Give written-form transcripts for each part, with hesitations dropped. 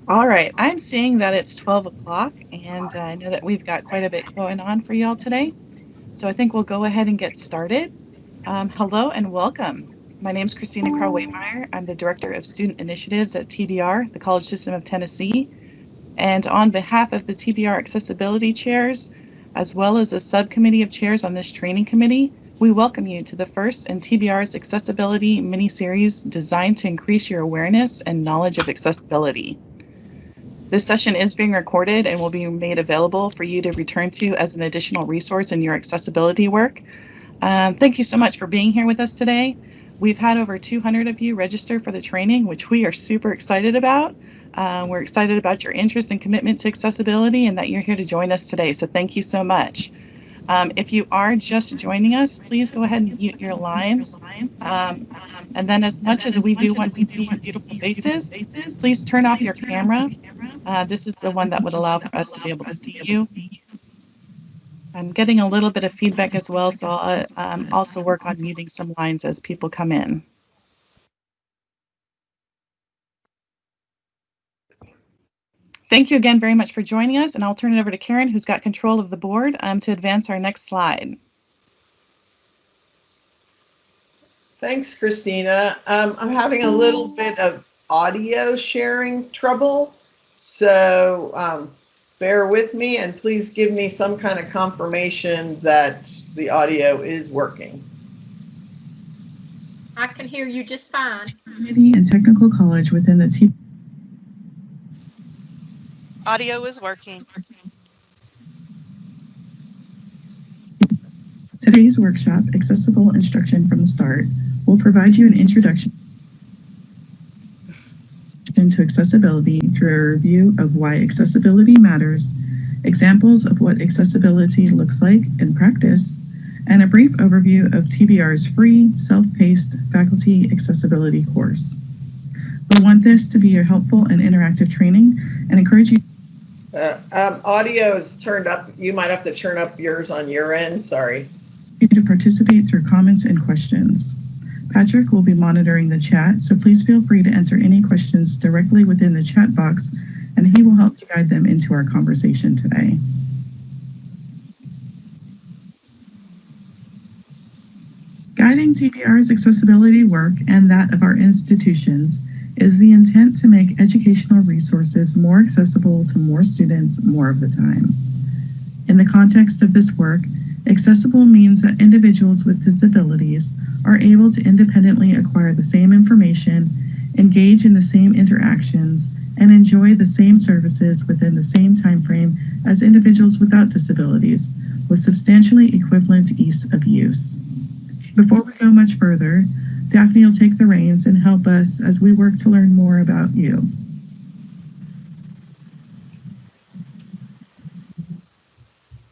All right, I'm seeing that it's 12 o'clock, and I know that we've got quite a bit going on for y'all today. So I think we'll go ahead and get started. Hello and welcome. My name is Christina Crow-Waitmeyer. I'm the Director of Student Initiatives at TBR, the College System of Tennessee. And on behalf of the TBR Accessibility Chairs, as well as the subcommittee of chairs on this training committee, we welcome you to the first in TBR's Accessibility mini-series designed to increase your awareness and knowledge of accessibility. This session is being recorded and will be made available for you to return to as an additional resource in your accessibility work. Thank you so much for being here with us today. We've had over 200 of you register for the training, which we are super excited about. We're excited about your interest and commitment to accessibility and that you're here to join us today. So thank you so much. If you are just joining us, please go ahead and mute your lines. And then as much as we do want to see your beautiful faces, please turn off your camera. This is the one that would allow for us to be able to see you. I'm getting a little bit of feedback as well, so I'll also work on muting some lines as people come in. Thank you again very much for joining us, and I'll turn it over to Karen, who's got control of the board, to advance our next slide. Thanks, Christina. I'm having a little bit of audio sharing trouble, so bear with me and please give me some kind of confirmation that the audio is working. I can hear you just fine. Community and Technical College within the TBR. Audio is working. Today's workshop, Accessible Instruction from the Start, will provide you an introduction to accessibility through a review of why accessibility matters, examples of what accessibility looks like in practice, and a brief overview of TBR's free, self-paced faculty accessibility course. We want this to be a helpful and interactive training and encourage you. Audio is turned up. You might have to turn up yours on your end. Sorry. To participate through comments and questions. Patrick will be monitoring the chat, so please feel free to enter any questions directly within the chat box, and he will help to guide them into our conversation today. Guiding TBR's accessibility work and that of our institutions is the intent to make educational resources more accessible to more students more of the time. In the context of this work, accessible means that individuals with disabilities are able to independently acquire the same information, engage in the same interactions, and enjoy the same services within the same time frame as individuals without disabilities, with substantially equivalent ease of use. Before we go much further, Daphne will take the reins and help us as we work to learn more about you.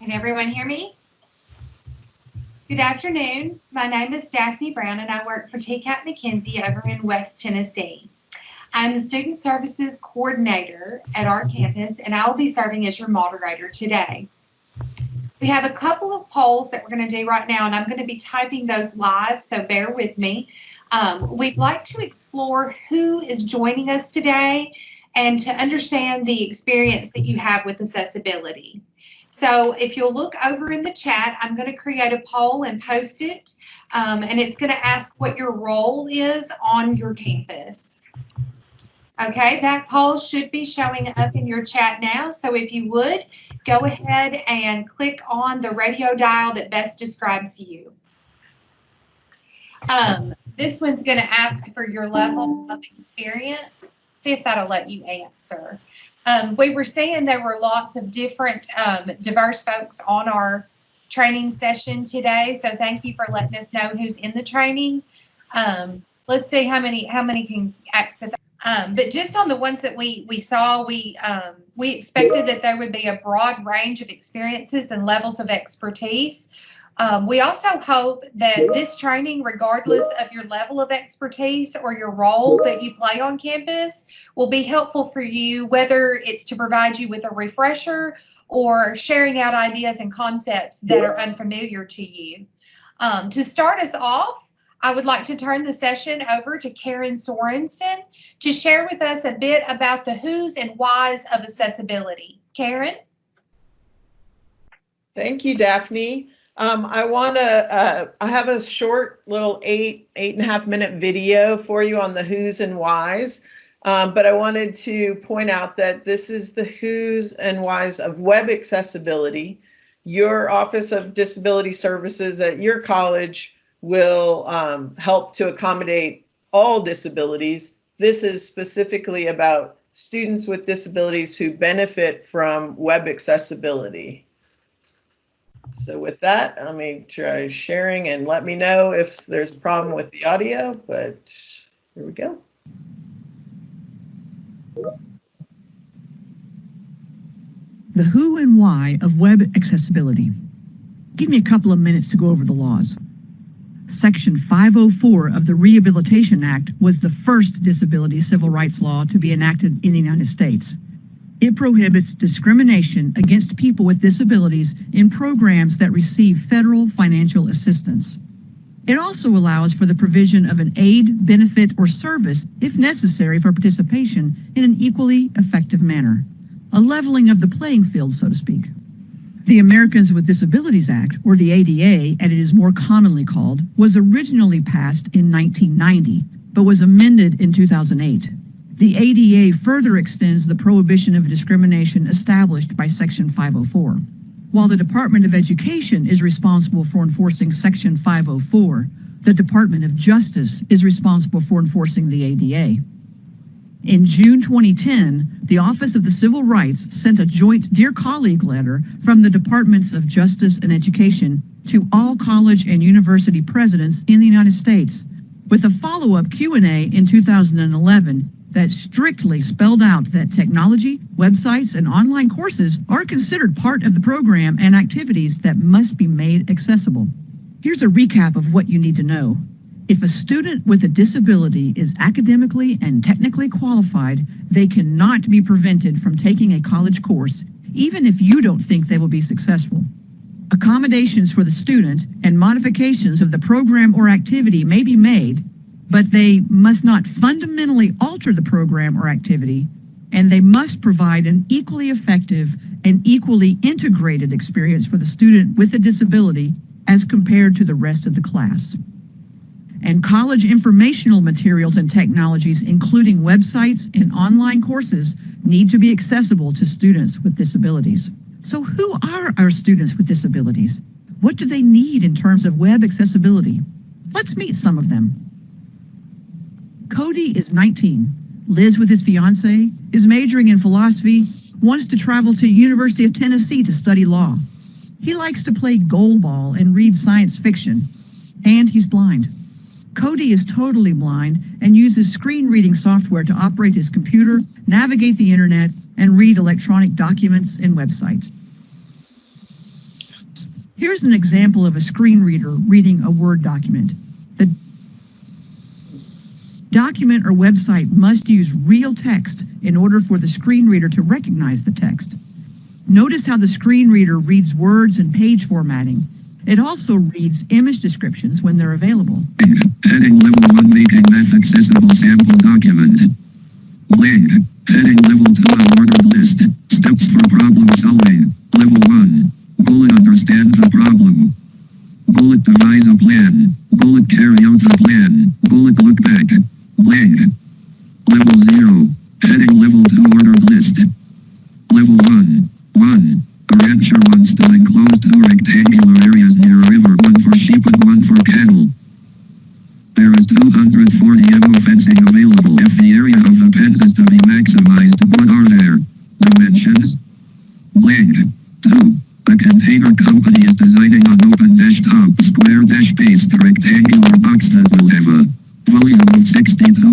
Can everyone hear me? Good afternoon. My name is Daphne Brown and I work for TCAP McKenzie over in West Tennessee. I'm the Student Services Coordinator at our campus and I will be serving as your moderator today. We have a couple of polls that we're going to do right now and I'm going to be typing those live, so bear with me. We'd like to explore who is joining us today and to understand the experience that you have with accessibility. So if you'll look over in the chat, I'm going to create a poll and post it, and it's going to ask what your role is on your campus. Okay, that poll should be showing up in your chat now, so if you would, go ahead and click on the radio dial that best describes you. This one's going to ask for your level of experience. See if that'll let you answer. We were seeing there were lots of different diverse folks on our training session today, so thank you for letting us know who's in the training. Let's see how many can access. But just on the ones that we saw, we expected that there would be a broad range of experiences and levels of expertise. We also hope that this training, regardless of your level of expertise or your role that you play on campus, will be helpful for you, whether it's to provide you with a refresher or sharing out ideas and concepts that are unfamiliar to you. To start us off, I would like to turn the session over to Karen Sorensen to share with us a bit about the who's and why's of accessibility. Karen? Thank you, Daphne. I have a short little eight and a half minute video for you on the who's and why's. But I wanted to point out that this is the who's and why's of web accessibility. Your Office of Disability Services at your college will help to accommodate all disabilities. This is specifically about students with disabilities who benefit from web accessibility. So with that, let me try sharing and let me know if there's a problem with the audio, but here we go. The who and why of web accessibility. Give me a couple of minutes to go over the laws. Section 504 of the Rehabilitation Act was the first disability civil rights law to be enacted in the United States. It prohibits discrimination against people with disabilities in programs that receive federal financial assistance. It also allows for the provision of an aid, benefit, or service if necessary for participation in an equally effective manner. A leveling of the playing field, so to speak. The Americans with Disabilities Act, or the ADA, as it is more commonly called, was originally passed in 1990, but was amended in 2008. The ADA further extends the prohibition of discrimination established by Section 504. While the Department of Education is responsible for enforcing Section 504, the Department of Justice is responsible for enforcing the ADA. In June 2010, the Office of the Civil Rights sent a joint Dear Colleague letter from the Departments of Justice and Education to all college and university presidents in the United States, with a follow-up Q&A in 2011 that strictly spelled out that technology, websites, and online courses are considered part of the program and activities that must be made accessible. Here's a recap of what you need to know. If a student with a disability is academically and technically qualified, they cannot be prevented from taking a college course, even if you don't think they will be successful. Accommodations for the student and modifications of the program or activity may be made, but they must not fundamentally alter the program or activity, and they must provide an equally effective and equally integrated experience for the student with a disability as compared to the rest of the class. And college informational materials and technologies, including websites and online courses, need to be accessible to students with disabilities. So who are our students with disabilities? What do they need in terms of web accessibility? Let's meet some of them. Cody is 19, lives with his fiance, is majoring in philosophy, wants to travel to University of Tennessee to study law. He likes to play goalball and read science fiction, and he's blind. Cody is totally blind and uses screen reading software to operate his computer, navigate the internet, and read electronic documents and websites. Here's an example of a screen reader reading a Word document. The document or website must use real text in order for the screen reader to recognize the text. Notice how the screen reader reads words and page formatting. It also reads image descriptions when they're available. Heading level 1 making math accessible sample document. Link. Heading level 2 unordered list. Steps for problem solving. Level 1. Bullet understand the problem. Bullet devise a plan. Bullet carry out the plan. Bullet look back. Blank. Level 0. Heading level 2 ordered list. Level 1. 1. A rancher wants to enclose 2 rectangular areas near a river, 1 for sheep and 1 for cattle. There is 240 MO fencing available. If the area of the fence is to be maximized, what are their dimensions? Blank. 2. A container company is designing an open desktop square-based rectangular box that will have a volume of 62.5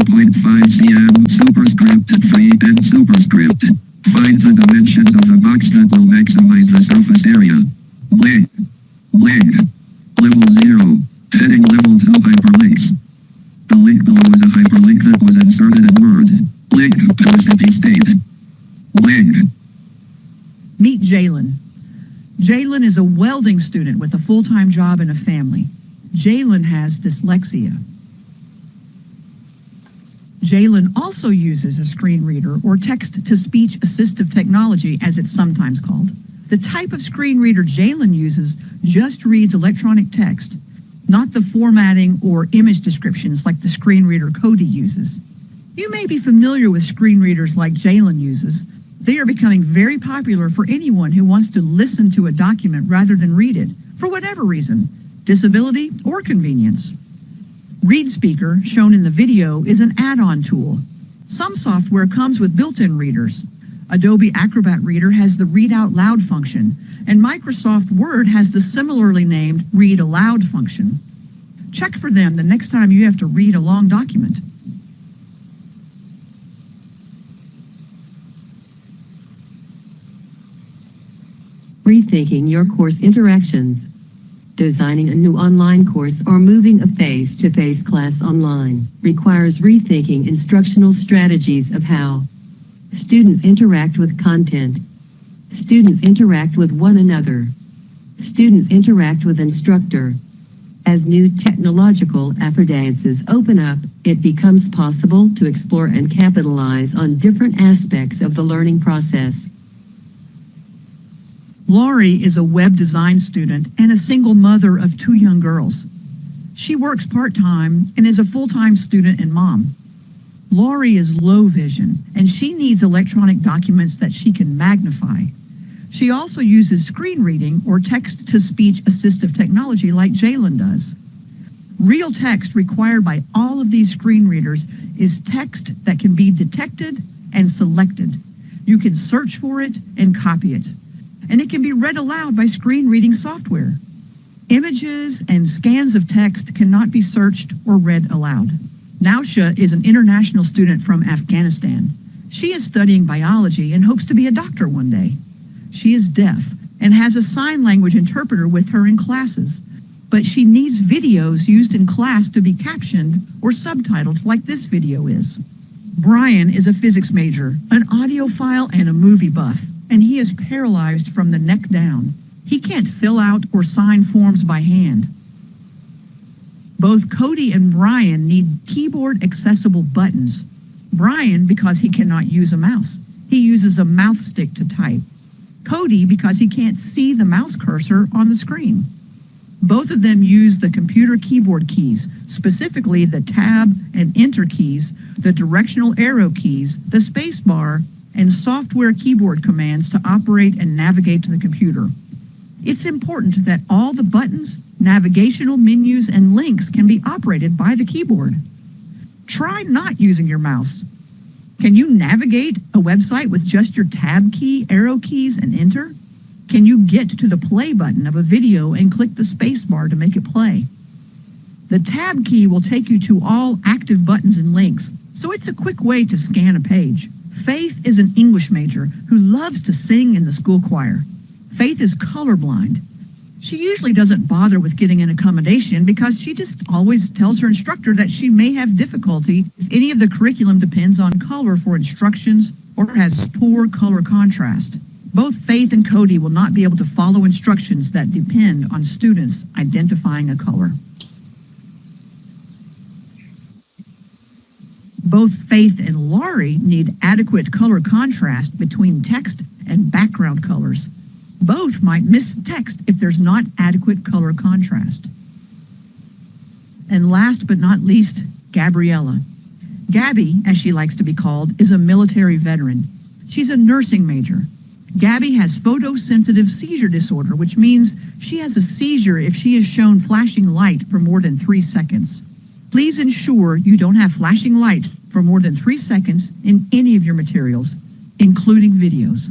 cm, superscripted 3 and superscripted. Find the dimensions of the box that will maximize the surface area. Blank. Blank. Level 0. Heading level 2 hyperlinks. The link below is a hyperlink that was inserted in Word. Link Mississippi State. Blank. Meet Jalen. Jalen is a welding student with a full-time job and a family. Jalen has dyslexia. Jalen also uses a screen reader or text-to-speech assistive technology, as it's sometimes called. The type of screen reader Jalen uses just reads electronic text, not the formatting or image descriptions like the screen reader Cody uses. You may be familiar with screen readers like Jalen uses. They are becoming very popular for anyone who wants to listen to a document rather than read it, for whatever reason, disability or convenience. ReadSpeaker, shown in the video, is an add-on tool. Some software comes with built-in readers. Adobe Acrobat Reader has the Read Out Loud function, and Microsoft Word has the similarly named Read Aloud function. Check for them the next time you have to read a long document. Rethinking your course interactions. Designing a new online course or moving a face-to-face class online requires rethinking instructional strategies of how students interact with content. Students interact with one another. Students interact with instructor. As new technological affordances open up, it becomes possible to explore and capitalize on different aspects of the learning process. Laurie is a web design student and a single mother of 2 young girls. She works part-time and is a full-time student and mom. Laurie is low vision and she needs electronic documents that she can magnify. She also uses screen reading or text-to-speech assistive technology like Jalen does. Real text required by all of these screen readers is text that can be detected and selected. You can search for it and copy it. And it can be read aloud by screen reading software. Images and scans of text cannot be searched or read aloud. Nausha is an international student from Afghanistan. She is studying biology and hopes to be a doctor one day. She is deaf and has a sign language interpreter with her in classes, but she needs videos used in class to be captioned or subtitled like this video is. Brian is a physics major, an audiophile and a movie buff, and he is paralyzed from the neck down. He can't fill out or sign forms by hand. Both Cody and Brian need keyboard accessible buttons. Brian because he cannot use a mouse. He uses a mouth stick to type. Cody because he can't see the mouse cursor on the screen. Both of them use the computer keyboard keys, specifically the tab and enter keys, the directional arrow keys, the space bar, and software keyboard commands to operate and navigate to the computer. It's important that all the buttons, navigational menus, and links can be operated by the keyboard. Try not using your mouse. Can you navigate a website with just your tab key, arrow keys, and enter? Can you get to the play button of a video and click the space bar to make it play? The tab key will take you to all active buttons and links, so it's a quick way to scan a page. Faith is an English major who loves to sing in the school choir. Faith is colorblind. She usually doesn't bother with getting an accommodation because she just always tells her instructor that she may have difficulty if any of the curriculum depends on color for instructions or has poor color contrast. Both Faith and Cody will not be able to follow instructions that depend on students identifying a color. Both Faith and Laurie need adequate color contrast between text and background colors. Both might miss text if there's not adequate color contrast. And last but not least, Gabriella. Gabby, as she likes to be called, is a military veteran. She's a nursing major. Gabby has photosensitive seizure disorder, which means she has a seizure if she is shown flashing light for more than 3 seconds. Please ensure you don't have flashing light for more than 3 seconds in any of your materials, including videos.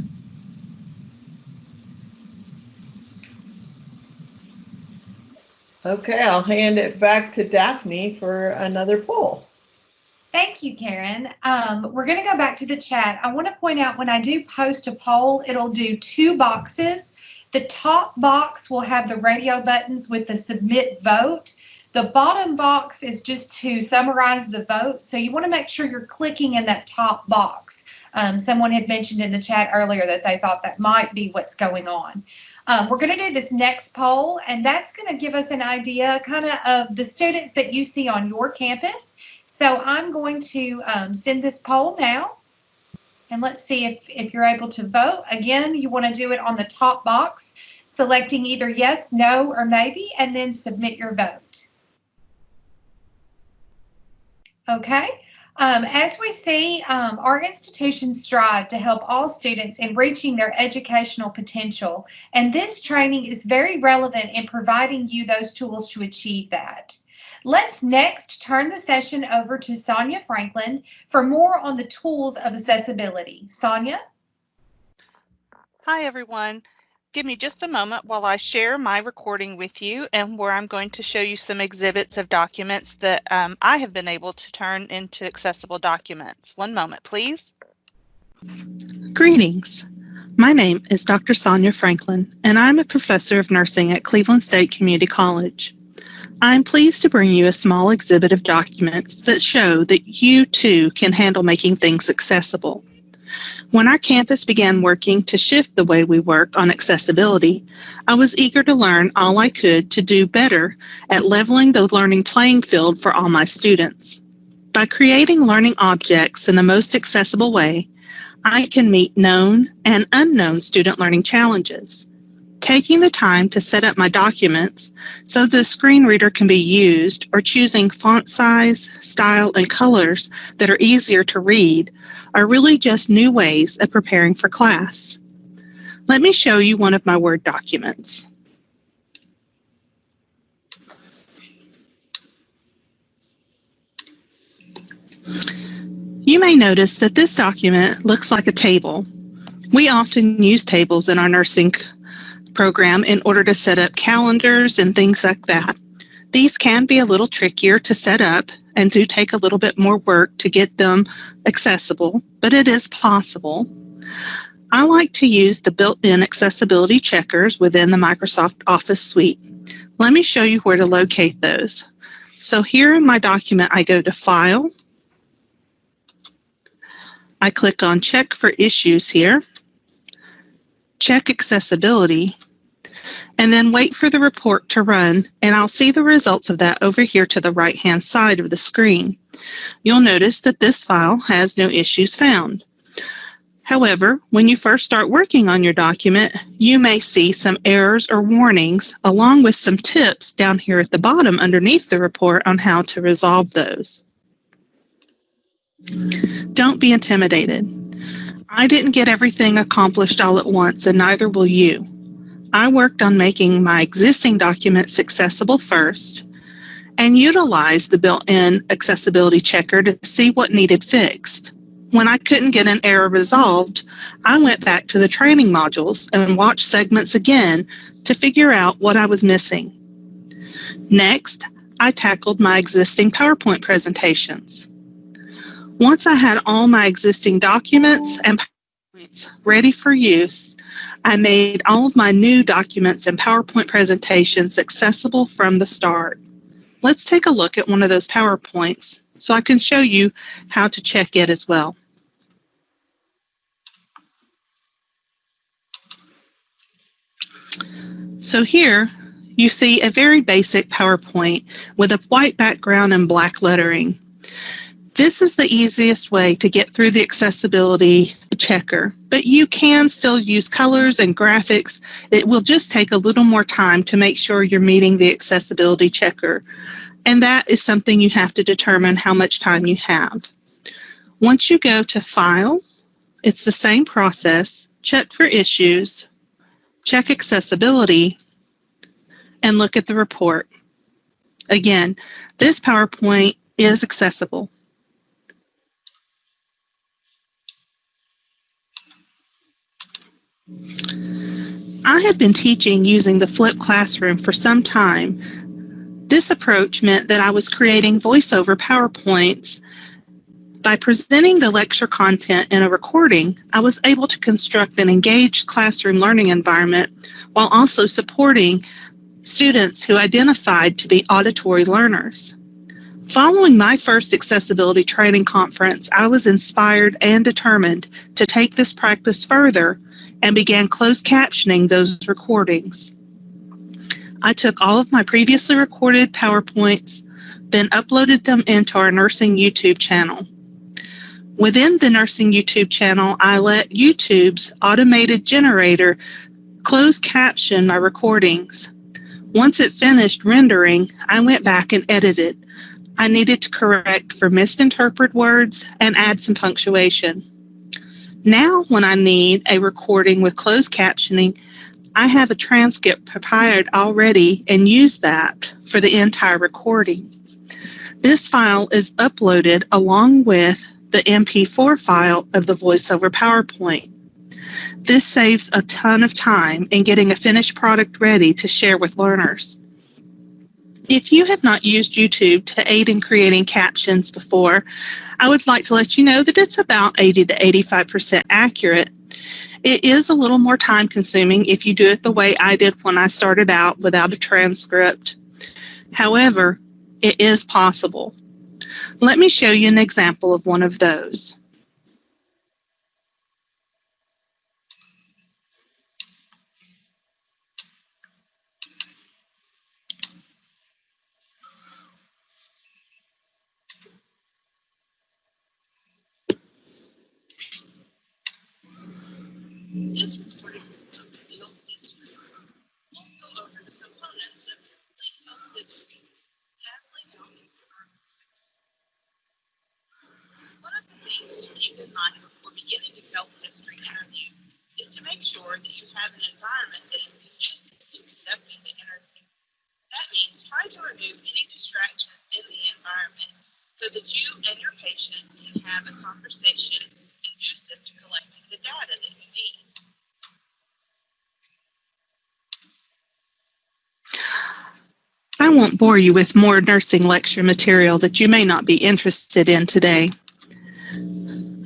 Okay, I'll hand it back to Daphne for another poll. Thank you, Karen. We're going to go back to the chat. I want to point out when I do post a poll, it'll do 2 boxes. The top box will have the radio buttons with the submit vote. The bottom box is just to summarize the vote. So you want to make sure you're clicking in that top box. Someone had mentioned in the chat earlier that they thought that might be what's going on. We're going to do this next poll, and that's going to give us an idea kind of the students that you see on your campus. So I'm going to send this poll now. And let's see if you're able to vote. Again, you want to do it on the top box, selecting either yes, no, or maybe, and then submit your vote. Okay. As we see, our institutions strive to help all students in reaching their educational potential, and this training is very relevant in providing you those tools to achieve that. Let's next turn the session over to Sonia Franklin for more on the tools of accessibility. Sonia? Hi, everyone. Give me just a moment while I share my recording with you and where I'm going to show you some exhibits of documents that I have been able to turn into accessible documents. One moment, please. Greetings. My name is Dr. Sonia Franklin, and I'm a professor of nursing at Cleveland State Community College. I'm pleased to bring you a small exhibit of documents that show that you too can handle making things accessible. When our campus began working to shift the way we work on accessibility, I was eager to learn all I could to do better at leveling the learning playing field for all my students. By creating learning objects in the most accessible way, I can meet known and unknown student learning challenges. Taking the time to set up my documents so the screen reader can be used, or choosing font size, style, and colors that are easier to read are really just new ways of preparing for class. Let me show you one of my Word documents. You may notice that this document looks like a table. We often use tables in our nursing program in order to set up calendars and things like that. These can be a little trickier to set up and do take a little bit more work to get them accessible, but it is possible. I like to use the built-in accessibility checkers within the Microsoft Office suite. Let me show you where to locate those. So here in my document, I go to File. I click on Check for Issues here. Check Accessibility, and then wait for the report to run, and I'll see the results of that over here to the right-hand side of the screen. You'll notice that this file has no issues found. However, when you first start working on your document, you may see some errors or warnings, along with some tips down here at the bottom underneath the report on how to resolve those. Don't be intimidated. I didn't get everything accomplished all at once, and neither will you. I worked on making my existing documents accessible first and utilized the built-in accessibility checker to see what needed fixed. When I couldn't get an error resolved, I went back to the training modules and watched segments again to figure out what I was missing. Next, I tackled my existing PowerPoint presentations. Once I had all my existing documents and PowerPoints ready for use, I made all of my new documents and PowerPoint presentations accessible from the start. Let's take a look at one of those PowerPoints so I can show you how to check it as well. So here you see a very basic PowerPoint with a white background and black lettering. This is the easiest way to get through the accessibility checker, but you can still use colors and graphics. It will just take a little more time to make sure you're meeting the accessibility checker, and that is something you have to determine how much time you have. Once you go to File, it's the same process. Check for issues, check accessibility, and look at the report. Again, this PowerPoint is accessible. I had been teaching using the flipped classroom for some time. This approach meant that I was creating voiceover PowerPoints. By presenting the lecture content in a recording, I was able to construct an engaged classroom learning environment while also supporting students who identified to be auditory learners. Following my first accessibility training conference, I was inspired and determined to take this practice further and began closed captioning those recordings. I took all of my previously recorded PowerPoints, then uploaded them into our nursing YouTube channel. Within the nursing YouTube channel, I let YouTube's automated generator closed caption my recordings. Once it finished rendering, I went back and edited. I needed to correct for misinterpreted words and add some punctuation. Now, when I need a recording with closed captioning, I have a transcript prepared already and use that for the entire recording. This file is uploaded along with the MP4 file of the VoiceOver PowerPoint. This saves a ton of time in getting a finished product ready to share with learners. If you have not used YouTube to aid in creating captions before, I would like to let you know that it's about 80 to 85% accurate. It is a little more time consuming if you do it the way I did when I started out without a transcript. However, it is possible. Let me show you an example of one of those. This recording of the health history will go over the components of complete health history and lay out the order. One of the things to keep in mind before beginning a health history interview is to make sure that you have an environment that is conducive to conducting the interview. That means try to remove any distraction in the environment so that you and your patient can have a conversation conducive to collecting the data that you need. I won't bore you with more nursing lecture material that you may not be interested in today.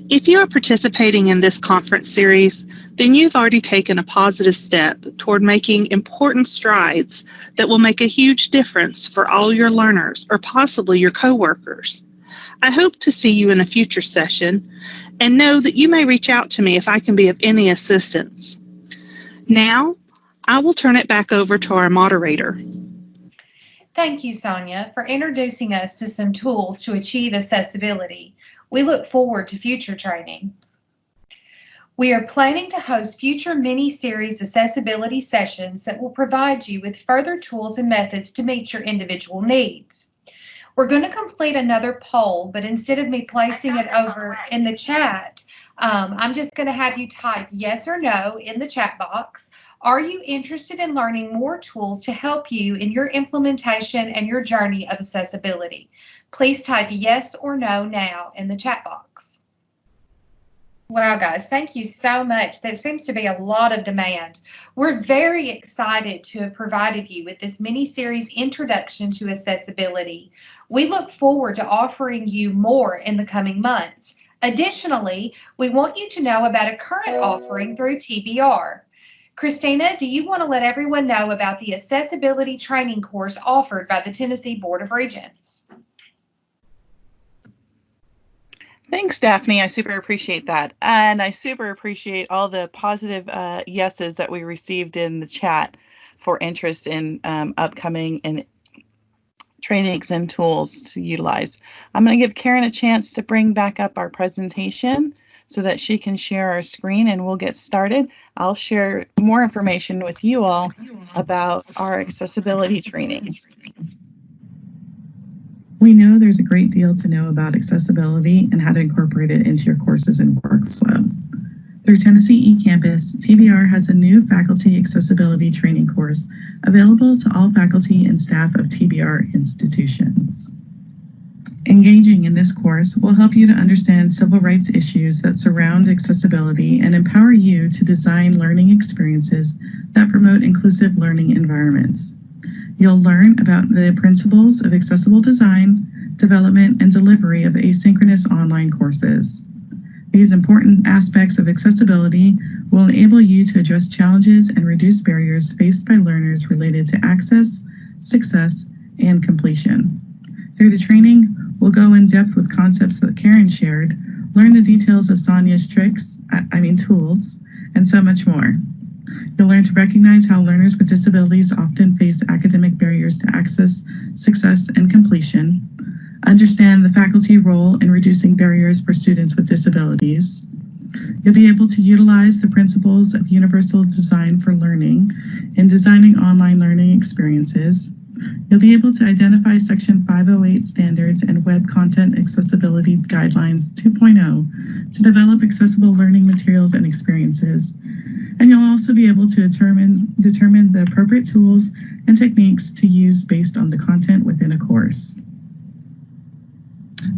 If you are participating in this conference series, then you've already taken a positive step toward making important strides that will make a huge difference for all your learners or possibly your coworkers. I hope to see you in a future session and know that you may reach out to me if I can be of any assistance. Now, I will turn it back over to our moderator. Thank you, Sonia, for introducing us to some tools to achieve accessibility. We look forward to future training. We are planning to host future mini-series accessibility sessions that will provide you with further tools and methods to meet your individual needs. We're going to complete another poll, but instead of me placing it over in the chat, I'm just going to have you type yes or no in the chat box. Are you interested in learning more tools to help you in your implementation and your journey of accessibility? Please type yes or no now in the chat box. Wow, guys, thank you so much. There seems to be a lot of demand. We're very excited to have provided you with this mini-series Introduction to Accessibility. We look forward to offering you more in the coming months. Additionally, we want you to know about a current offering through TBR. Christina, do you want to let everyone know about the accessibility training course offered by the Tennessee Board of Regents? Thanks, Daphne. I super appreciate that. And I super appreciate all the positive yeses that we received in the chat for interest in upcoming and trainings and tools to utilize. I'm going to give Karen a chance to bring back up our presentation so that she can share our screen and we'll get started. I'll share more information with you all about our accessibility training. We know there's a great deal to know about accessibility and how to incorporate it into your courses and workflow. Through Tennessee eCampus, TBR has a new faculty accessibility training course available to all faculty and staff of TBR institutions. Engaging in this course will help you to understand civil rights issues that surround accessibility and empower you to design learning experiences that promote inclusive learning environments. You'll learn about the principles of accessible design, development, and delivery of asynchronous online courses. These important aspects of accessibility will enable you to address challenges and reduce barriers faced by learners related to access, success, and completion. Through the training, we'll go in depth with concepts that Karen shared, learn the details of Sonia's tools, and so much more. You'll learn to recognize how learners with disabilities often face academic barriers to access, success, and completion. understand the faculty role in reducing barriers for students with disabilities. You'll be able to utilize the principles of universal design for learning in designing online learning experiences. You'll be able to identify Section 508 standards and Web Content Accessibility Guidelines 2.0 to develop accessible learning materials and experiences. And you'll also be able to determine the appropriate tools and techniques to use based on the content within a course.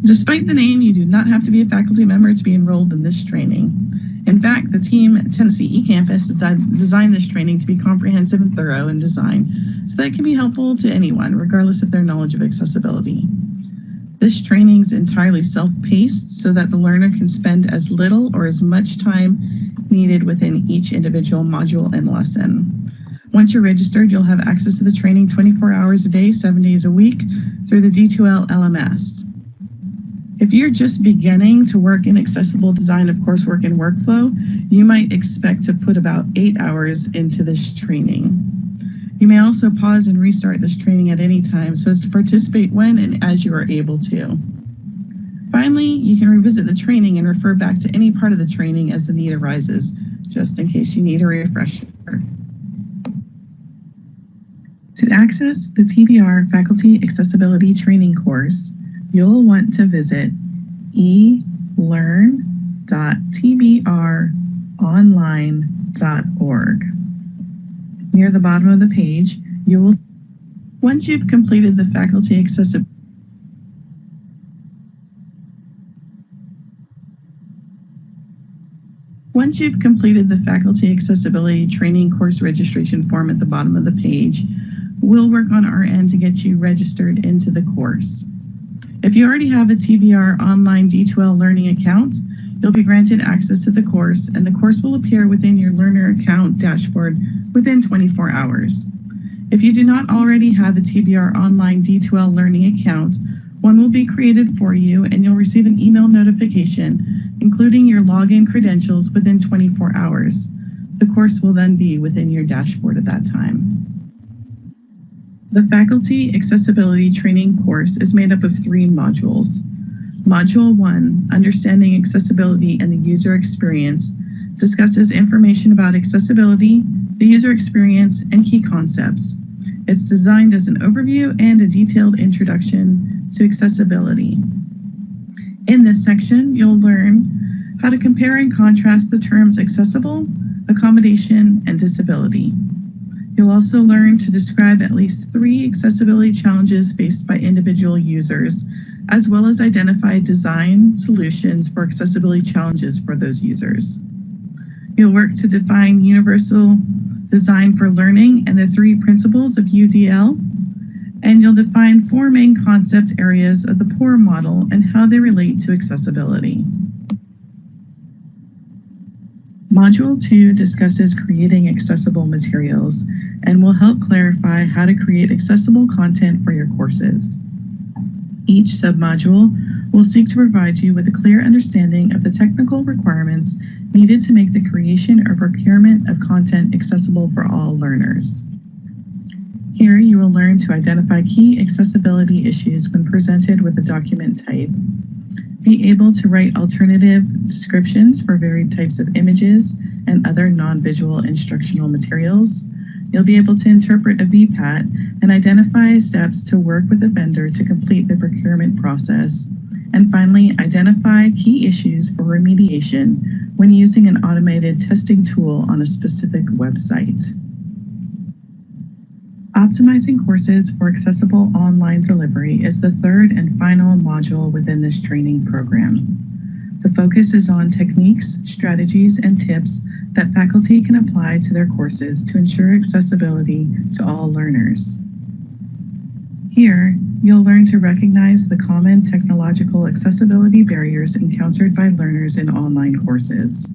Despite the name, you do not have to be a faculty member to be enrolled in this training. In fact, the team at Tennessee eCampus designed this training to be comprehensive and thorough in design, so that it can be helpful to anyone, regardless of their knowledge of accessibility. This training is entirely self-paced so that the learner can spend as little or as much time needed within each individual module and lesson. Once you're registered, you'll have access to the training 24 hours a day, 7 days a week through the D2L LMS. If you're just beginning to work in accessible design of coursework and workflow, you might expect to put about 8 hours into this training. You may also pause and restart this training at any time so as to participate when and as you are able to. Finally, you can revisit the training and refer back to any part of the training as the need arises, just in case you need a refresher. To access the TBR Faculty Accessibility Training course, you'll want to visit elearn.tbronline.org. Near the bottom of the page, once you've completed the faculty accessibility training course registration form at the bottom of the page, we'll work on our end to get you registered into the course. If you already have a TBR Online D2L Learning account, you'll be granted access to the course, and the course will appear within your learner account dashboard within 24 hours. If you do not already have a TBR Online D2L Learning account, one will be created for you, and you'll receive an email notification, including your login credentials, within 24 hours. The course will then be within your dashboard at that time. The Faculty Accessibility Training course is made up of 3 modules. Module 1, Understanding Accessibility and the User Experience, discusses information about accessibility, the user experience, and key concepts. It's designed as an overview and a detailed introduction to accessibility. In this section, you'll learn how to compare and contrast the terms accessible, accommodation, and disability. You'll also learn to describe at least 3 accessibility challenges faced by individual users, as well as identify design solutions for accessibility challenges for those users. You'll work to define universal design for learning and the 3 principles of UDL, and you'll define 4 main concept areas of the POUR model and how they relate to accessibility. Module 2 discusses creating accessible materials and will help clarify how to create accessible content for your courses. Each submodule will seek to provide you with a clear understanding of the technical requirements needed to make the creation or procurement of content accessible for all learners. Here you will learn to identify key accessibility issues when presented with a document type, be able to write alternative descriptions for varied types of images and other non-visual instructional materials. You'll be able to interpret a VPAT and identify steps to work with a vendor to complete the procurement process. And finally, identify key issues for remediation when using an automated testing tool on a specific website. Optimizing courses for accessible online delivery is the 3rd and final module within this training program. The focus is on techniques, strategies, and tips that faculty can apply to their courses to ensure accessibility to all learners. Here, you'll learn to recognize the common technological accessibility barriers encountered by learners in online courses.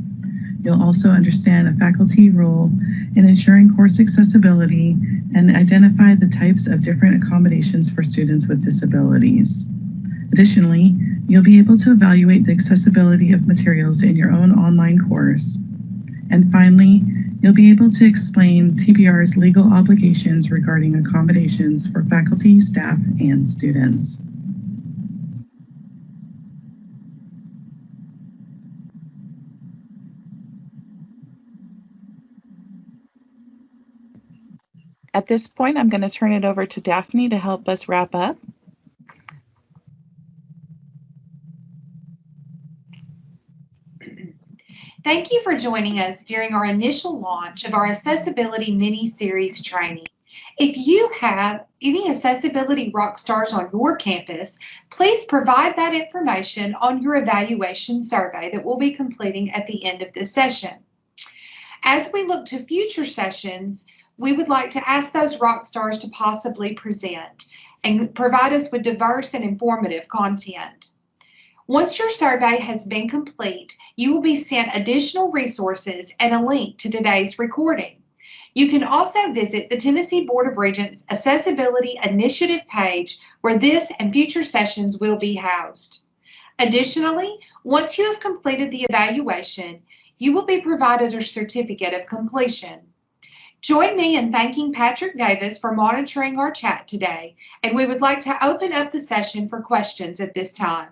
You'll also understand a faculty role in ensuring course accessibility and identify the types of different accommodations for students with disabilities. Additionally, you'll be able to evaluate the accessibility of materials in your own online course. And finally, you'll be able to explain TBR's legal obligations regarding accommodations for faculty, staff, and students. At this point, I'm going to turn it over to Daphne to help us wrap up. Thank you for joining us during our initial launch of our Accessibility Mini-Series training. If you have any accessibility rock stars on your campus, please provide that information on your evaluation survey that we'll be completing at the end of this session. As we look to future sessions, we would like to ask those rock stars to possibly present and provide us with diverse and informative content. Once your survey has been complete, you will be sent additional resources and a link to today's recording. You can also visit the Tennessee Board of Regents Accessibility Initiative page where this and future sessions will be housed. Additionally, once you have completed the evaluation, you will be provided a certificate of completion. Join me in thanking Patrick Davis for monitoring our chat today, and we would like to open up the session for questions at this time.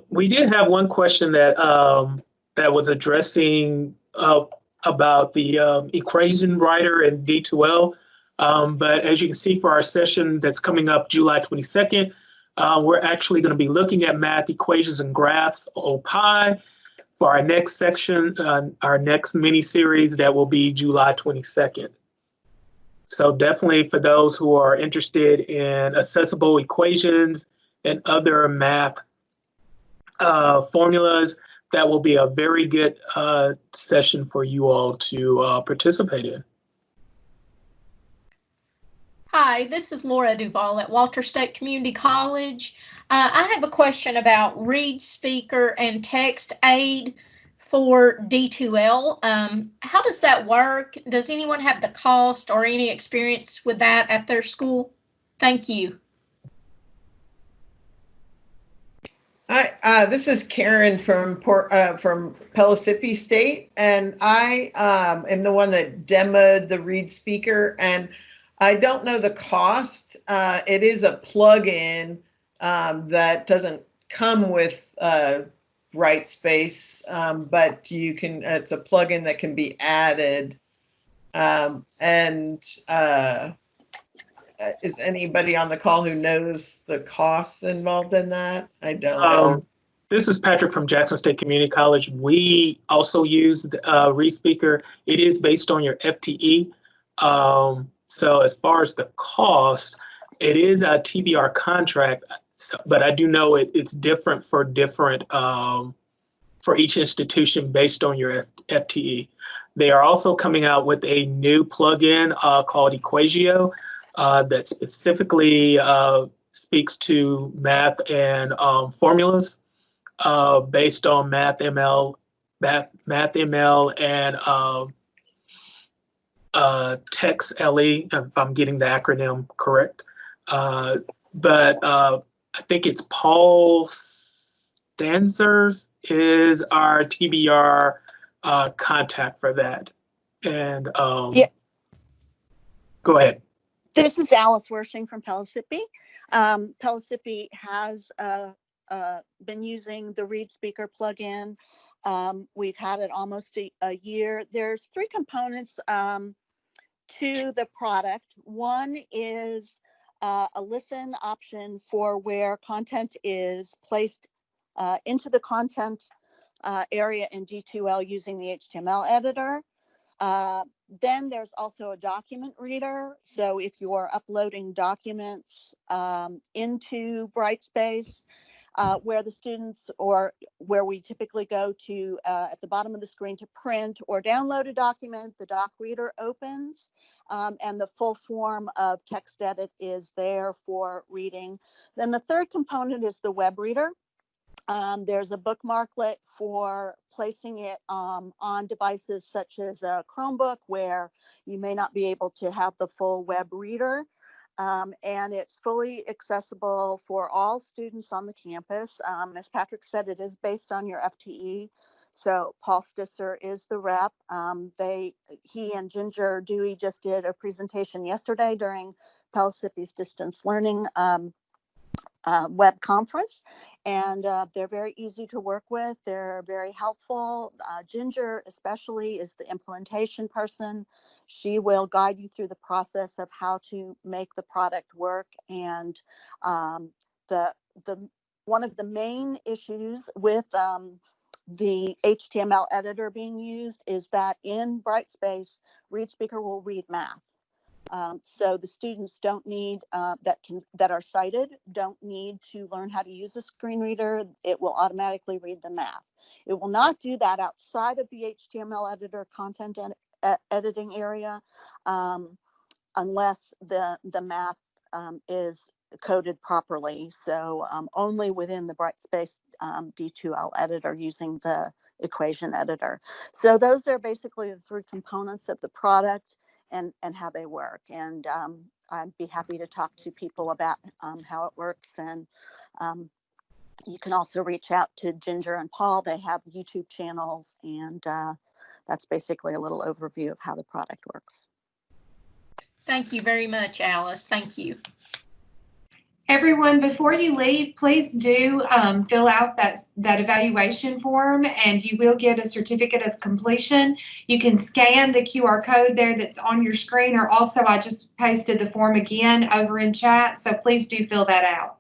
We did have one question that that was addressing about the equation writer in D2L. But as you can see for our session that's coming up July 22nd, we're actually going to be looking at math equations and graphs, OPI, for our next section, our next mini series that will be July 22nd. So definitely for those who are interested in accessible equations and other math formulas, that will be a very good session for you all to participate in. Hi, this is Laura Duvall at Walter State Community College. I have a question about ReadSpeaker and text aid for D2L. How does that work? Does anyone have the cost or any experience with that at their school? Thank you. Hi, this is Karen from Pellissippi State, and I am the one that demoed the ReadSpeaker, and I don't know the cost. It is a plugin that doesn't come with Brightspace, but you can. It's a plugin that can be added, is anybody on the call who knows the costs involved in that? I don't know. This is Patrick from Jackson State Community College. We also use the ReadSpeaker. It is based on your FTE. So as far as the cost, it is a TBR contract, but I do know it's different for each institution based on your FTE. They are also coming out with a new plugin called Equatio that specifically speaks to math and formulas based on MathML and TextLE, if I'm getting the acronym correct. But I think it's Paul Stanzers is our TBR contact for that. And yeah. Go ahead. This is Alice Wershing from Pellissippi. Pellissippi has been using the ReadSpeaker plugin. We've had it almost a year. There's three components to the product. One is a listen option for where content is placed into the content area in D2L using the HTML editor. Then there's also a document reader. So if you're uploading documents into Brightspace, where the students, or where we typically go to at the bottom of the screen to print or download a document, the doc reader opens and the full form of text edit is there for reading. Then the third component is the web reader. There's a bookmarklet for placing it on devices such as a Chromebook, where you may not be able to have the full web reader. And it's fully accessible for all students on the campus. As Patrick said, it is based on your FTE. So Paul Stisser is the rep. He and Ginger Dewey just did a presentation yesterday during Pellissippi's distance learning web conference, and they're very easy to work with. They're very helpful. Ginger especially is the implementation person. She will guide you through the process of how to make the product work. And the one of the main issues with the HTML editor being used is that in Brightspace, ReadSpeaker will read math. So the students don't need that are sighted don't need to learn how to use a screen reader. It will automatically read the math. It will not do that outside of the HTML editor content editing area unless the math is coded properly. So only within the Brightspace D2L editor using the equation editor. So those are basically the three components of the product and how they work. And I'd be happy to talk to people about how it works. And you can also reach out to Ginger and Paul. They have YouTube channels, and that's basically a little overview of how the product works. Thank you very much, Alice. Thank you. Everyone, before you leave, please do fill out that evaluation form, and you will get a certificate of completion. You can scan the QR code there that's on your screen, or also I just pasted the form again over in chat, so please do fill that out.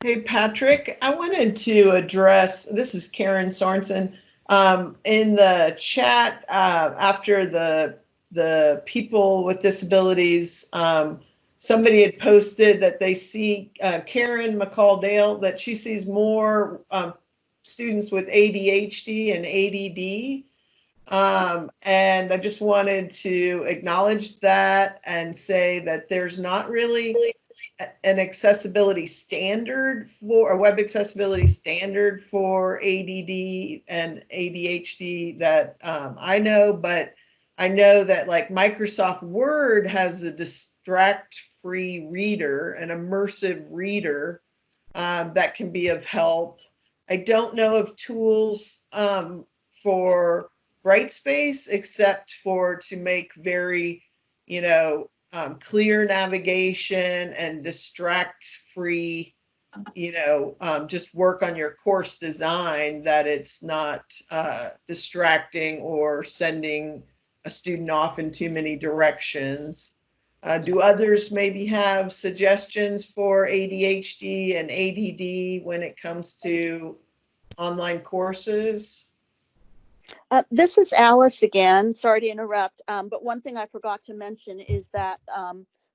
Hey, Patrick, I wanted to address, this is Karen Sorensen, in the chat after the people with disabilities, somebody had posted that they see Karen McCall-Dale, that she sees more students with ADHD and ADD. And I just wanted to acknowledge that and say that there's not really an accessibility standard for a web accessibility standard for ADD and ADHD that I know, but I know that like Microsoft Word has a distract-free reader, an immersive reader that can be of help. I don't know of tools for Brightspace except for to make very, clear navigation and distract-free, just work on your course design, that it's not distracting or sending a student off in too many directions. Do others maybe have suggestions for ADHD and ADD when it comes to online courses? This is Alice again. Sorry to interrupt, but one thing I forgot to mention is that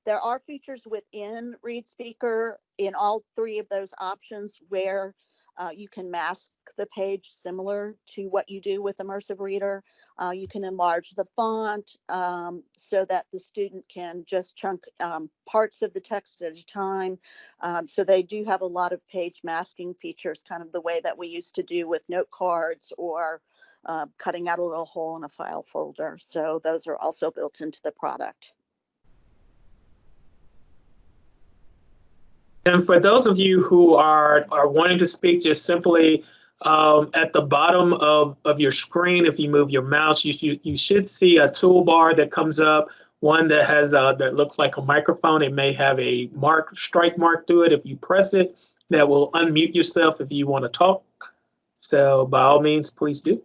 there are features within ReadSpeaker in all three of those options where you can mask the page similar to what you do with Immersive Reader. You can enlarge the font so that the student can just chunk parts of the text at a time. So they do have a lot of page masking features, kind of the way that we used to do with note cards or cutting out a little hole in a file folder. So those are also built into the product. And for those of you who are wanting to speak, just simply at the bottom of your screen, if you move your mouse, you should see a toolbar that comes up, one that has that looks like a microphone. It may have a strike mark through it. If you press it, that will unmute yourself if you want to talk. So by all means, please do.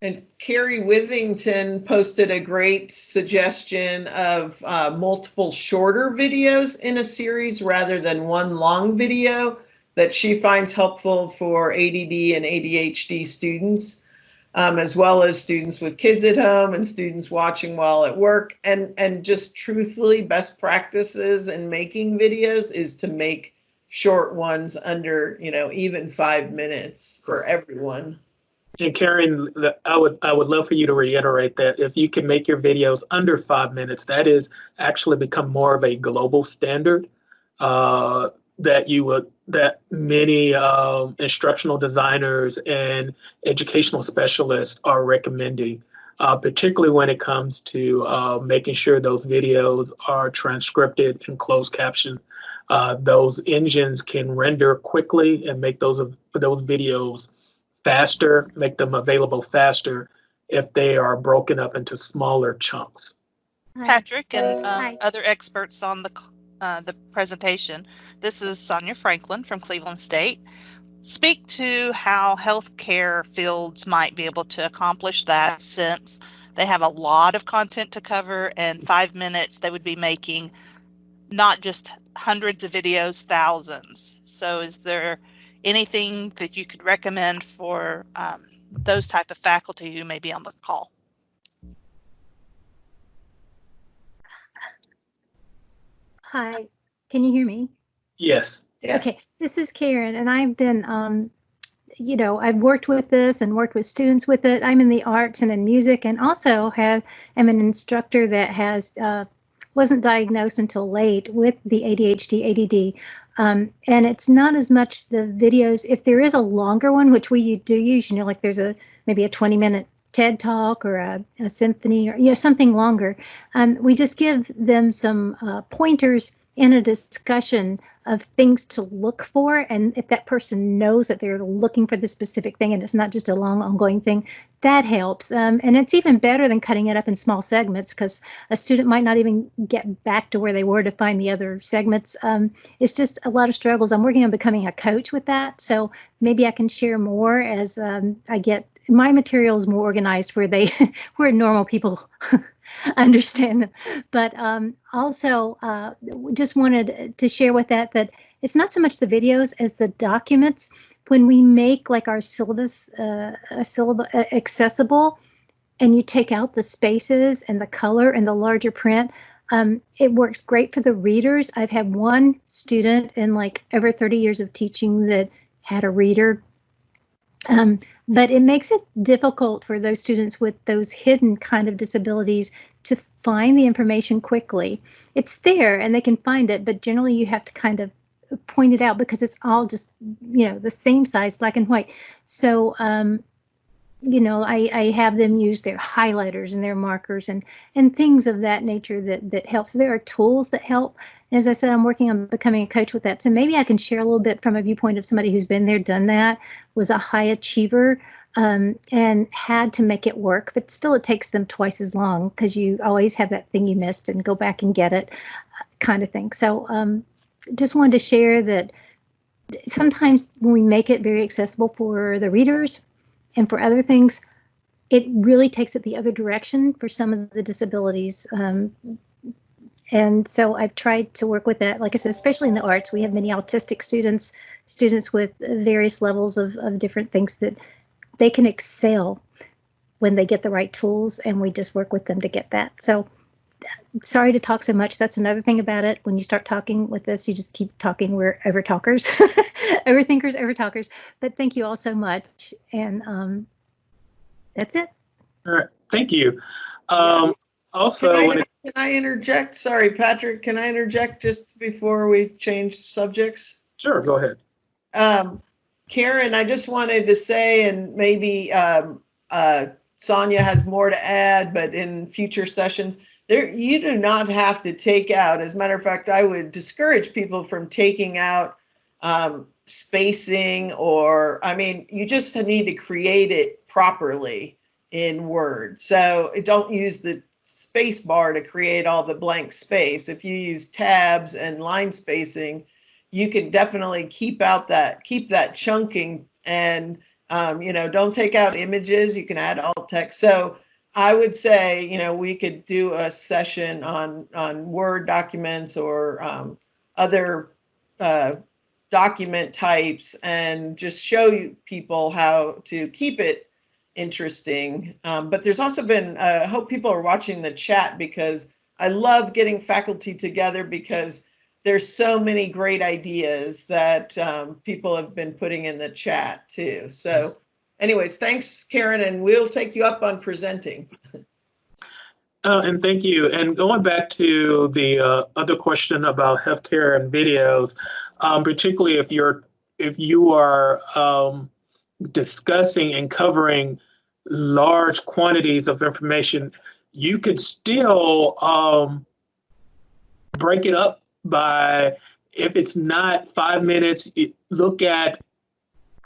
And Carrie Withington posted a great suggestion of multiple shorter videos in a series rather than one long video that she finds helpful for ADD and ADHD students, as well as students with kids at home and students watching while at work. And just truthfully, best practices in making videos is to make short ones under, even 5 minutes for everyone. And Karen, I would love for you to reiterate that if you can make your videos under 5 minutes, that is actually become more of a global standard that many instructional designers and educational specialists are recommending, particularly when it comes to making sure those videos are transcripted and closed captioned. those engines can render quickly and make those videos faster, make them available faster if they are broken up into smaller chunks. Patrick and Hi. other experts on the presentation. This is Sonia Franklin from Cleveland State. Speak to how healthcare fields might be able to accomplish that, since they have a lot of content to cover, and 5 minutes they would be making not just hundreds of videos, thousands. So is there anything that you could recommend for those type of faculty who may be on the call? Hi, can you hear me? Yes. Yes. Okay, this is Karen, and I've been, I've worked with this and worked with students with it. I'm in the arts and in music, and also am an instructor that wasn't diagnosed until late with the ADHD, ADD. And it's not as much the videos. If there is a longer one, which we do use, like there's maybe a 20-minute TED Talk or a symphony or something longer, we just give them some pointers in a discussion of things to look for, and if that person knows that they're looking for the specific thing and it's not just a long ongoing thing, that helps. And it's even better than cutting it up in small segments, because a student might not even get back to where they were to find the other segments. It's just a lot of struggles. I'm working on becoming a coach with that, so maybe I can share more as I get my materials more organized where where normal people understand them. But also just wanted to share with that it's not so much the videos as the documents. When we make like our syllabus accessible, and you take out the spaces and the color and the larger print, it works great for the readers. I've had one student in like over 30 years of teaching that had a reader. But it makes it difficult for those students with those hidden kind of disabilities to find the information quickly. It's there and they can find it, but generally you have to kind of point it out because it's all just, the same size, black and white. So, I have them use their highlighters and their markers and things of that nature that helps. There are tools that help. As I said, I'm working on becoming a coach with that. So maybe I can share a little bit from a viewpoint of somebody who's been there, done that, was a high achiever, and had to make it work. But still, it takes them twice as long because you always have that thing you missed and go back and get it kind of thing. So just wanted to share that sometimes when we make it very accessible for the readers and for other things, it really takes it the other direction for some of the disabilities. And so I've tried to work with that. Like I said, especially in the arts, we have many autistic students with various levels of different things that they can excel when they get the right tools, and we just work with them to get that. So sorry to talk so much. That's another thing about it. When you start talking with this, you just keep talking. We're ever talkers, overthinkers, ever talkers. But thank you all so much. And that's it. All right. Thank you. Also, can I interject? Sorry, Patrick, can I interject just before we change subjects? Sure, go ahead. Karen, I just wanted to say, and maybe Sonia has more to add, but in future sessions, you do not have to take out. As a matter of fact, I would discourage people from taking out spacing, you just need to create it properly in Word. So don't use the space bar to create all the blank space. If you use tabs and line spacing, you can definitely keep that chunking, and don't take out images. You can add alt text. So I would say, we could do a session on Word documents or other document types, and just show people how to keep it interesting. But there's also been, I hope people are watching the chat, because I love getting faculty together, because there's so many great ideas that people have been putting in the chat too. So anyways, thanks, Karen, and we'll take you up on presenting. And thank you. And going back to the other question about healthcare and videos, particularly if you are discussing and covering large quantities of information, you could still break it up by if it's not 5 minutes, look at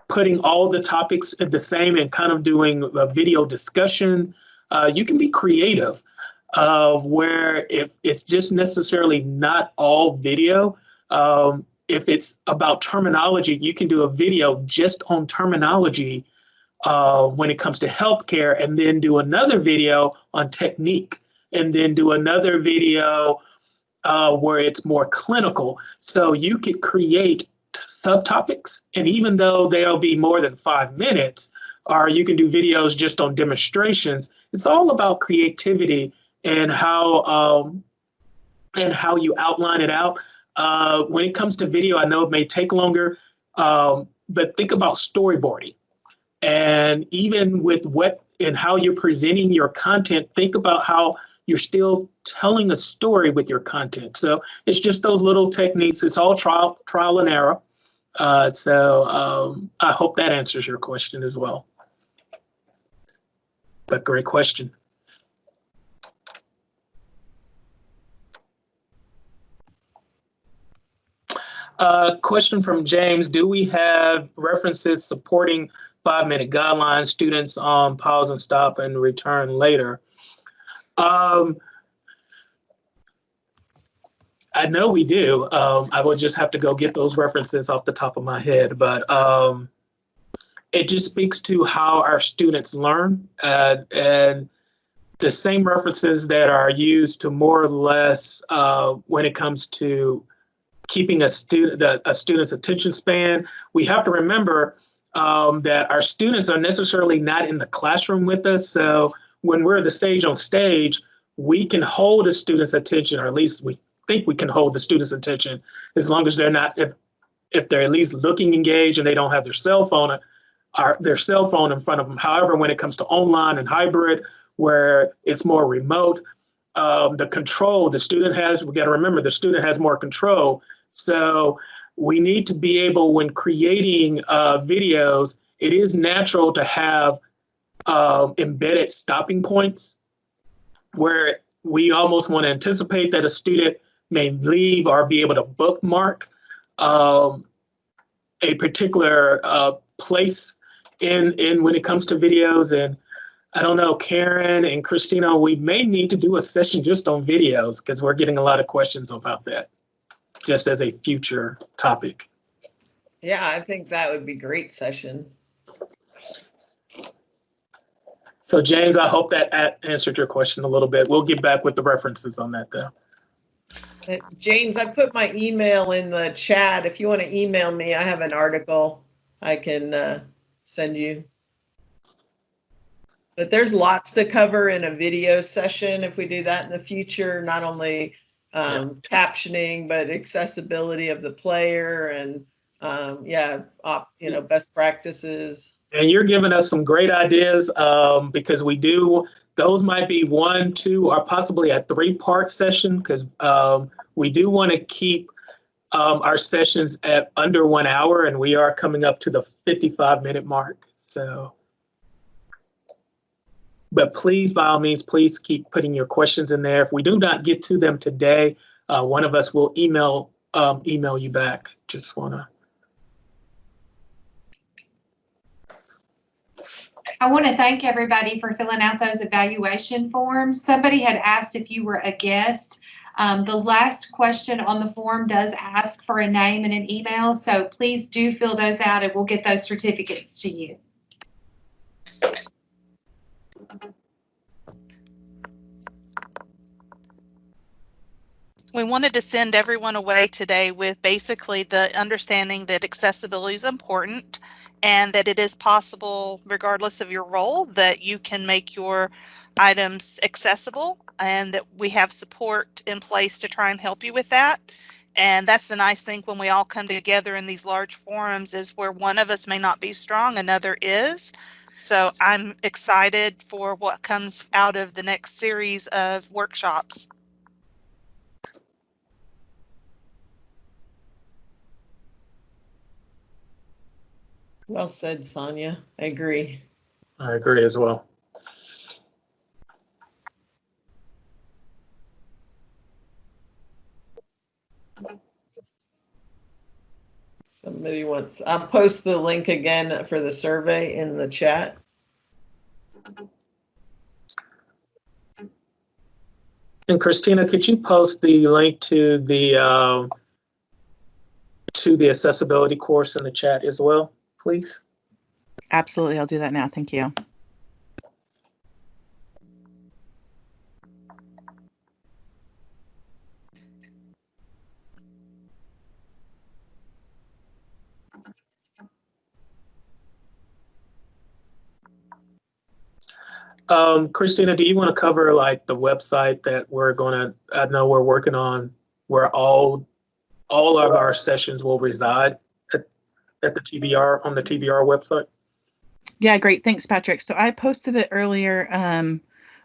putting all the topics the same and kind of doing a video discussion. You can be creative where if it's just necessarily not all video, if it's about terminology, you can do a video just on terminology when it comes to healthcare, and then do another video on technique, and then do another video where it's more clinical. So you could create subtopics, and even though they'll be more than 5 minutes, or you can do videos just on demonstrations. It's all about creativity and how you outline it out. When it comes to video, I know it may take longer, but think about storyboarding. And even with what and how you're presenting your content, think about how you're still telling a story with your content. So it's just those little techniques. It's all trial and error. So I hope that answers your question as well. But great question. Question from James: do we have references supporting 5-minute guidelines, students on pause and stop and return later? I know we do. I will just have to go get those references off the top of my head, but it just speaks to how our students learn, and the same references that are used to more or less when it comes to keeping a student's attention span. We have to remember that our students are necessarily not in the classroom with us. So when we're the sage on stage, we can hold a student's attention, or at least we think we can hold the student's attention, as long as they're not, if they're at least looking engaged and they don't have their cell phone in front of them. However, when it comes to online and hybrid, where it's more remote, the control the student has, we got to remember the student has more control. So we need to be able, when creating videos, it is natural to have embedded stopping points where we almost want to anticipate that a student may leave or be able to bookmark a particular place in when it comes to videos. And I don't know, Karen and Christina, we may need to do a session just on videos because we're getting a lot of questions about that, just as a future topic. Yeah, I think that would be a great session. So James, I hope that answered your question a little bit. We'll get back with the references on that though. James, I put my email in the chat. If you want to email me, I have an article I can send you. But there's lots to cover in a video session if we do that in the future, not only captioning, but accessibility of the player and best practices. And you're giving us some great ideas because those might be 1, 2, or possibly a 3-part session, because we do want to keep our sessions at under 1 hour, and we are coming up to the 55-minute mark. So, but please, by all means, please keep putting your questions in there. If we do not get to them today, one of us will email you back. Just wanna. I want to thank everybody for filling out those evaluation forms. Somebody had asked if you were a guest. The last question on the form does ask for a name and an email, so please do fill those out and we'll get those certificates to you. We wanted to send everyone away today with basically the understanding that accessibility is important and that it is possible, regardless of your role, that you can make your items accessible, and that we have support in place to try and help you with that. And that's the nice thing when we all come together in these large forums, is where one of us may not be strong, another is. So I'm excited for what comes out of the next series of workshops. Well said, Sonia. I agree. I agree as well. somebody wants, I'll post the link again for the survey in the chat. And Christina, could you post the link to the accessibility course in the chat as well, please? Absolutely, I'll do that now. Thank you. Christina, do you want to cover like the website that I know we're working on, where all of our sessions will reside at the TBR, on the TBR website? Yeah, great. Thanks, Patrick. So I posted it earlier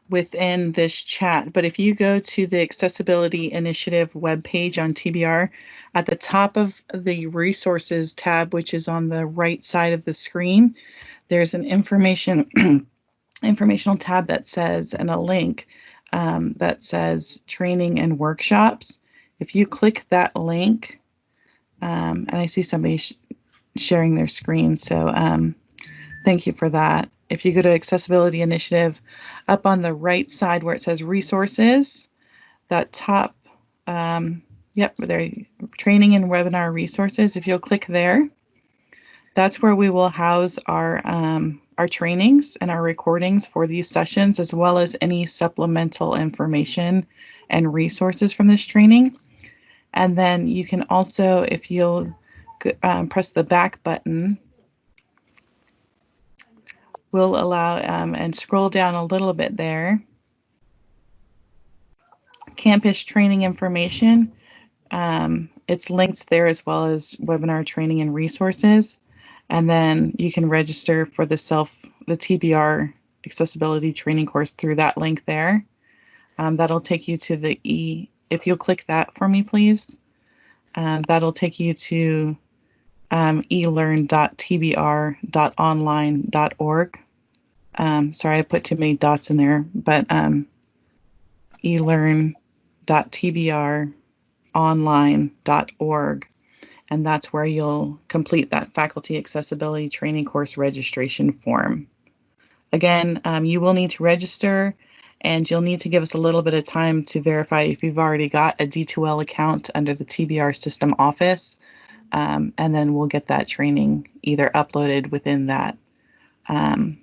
within this chat, but if you go to the Accessibility Initiative webpage on TBR, at the top of the Resources tab, which is on the right side of the screen, there's an informational tab that says, and a link that says Training and Workshops. If you click that link, and I see somebody sharing their screen, so thank you for that. If you go to Accessibility Initiative, up on the right side where it says Resources, that top, yep, there, Training and Webinar Resources, if you'll click there, that's where we will house our trainings and our recordings for these sessions, as well as any supplemental information and resources from this training. And then you can also, if you'll press the back button, we'll allow and scroll down a little bit there. Campus training information, it's linked there, as well as webinar training and resources. And then you can register for the TBR accessibility training course through that link there. That'll take you to the if you'll click that for me, please. That'll take you to elearn.tbr.online.org. Sorry, I put too many dots in there, but elearn.tbronline.org. And that's where you'll complete that faculty accessibility training course registration form. Again, you will need to register, and you'll need to give us a little bit of time to verify if you've already got a D2L account under the TBR system office, and then we'll get that training either uploaded within that,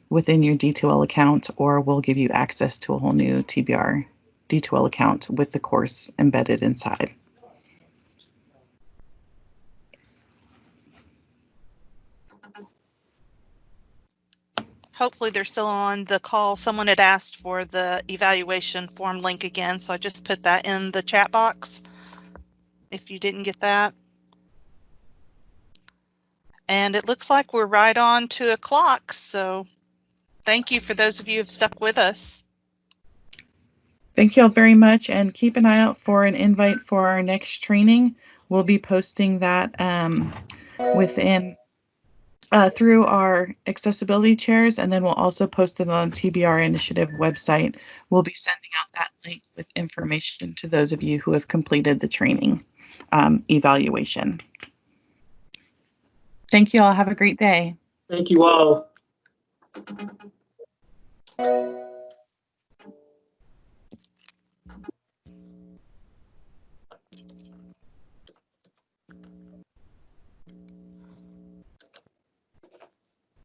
within your D2L account, or we'll give you access to a whole new TBR D2L account with the course embedded inside. Hopefully they're still on the call. Someone had asked for the evaluation form link again, so I just put that in the chat box if you didn't get that. And it looks like we're right on 2 o'clock, so thank you for those of you who've stuck with us. Thank you all very much, and keep an eye out for an invite for our next training. We'll be posting that through our accessibility chairs, and then we'll also post it on TBR Initiative website. We'll be sending out that link with information to those of you who have completed the training evaluation. Thank you all. Have a great day. Thank you all.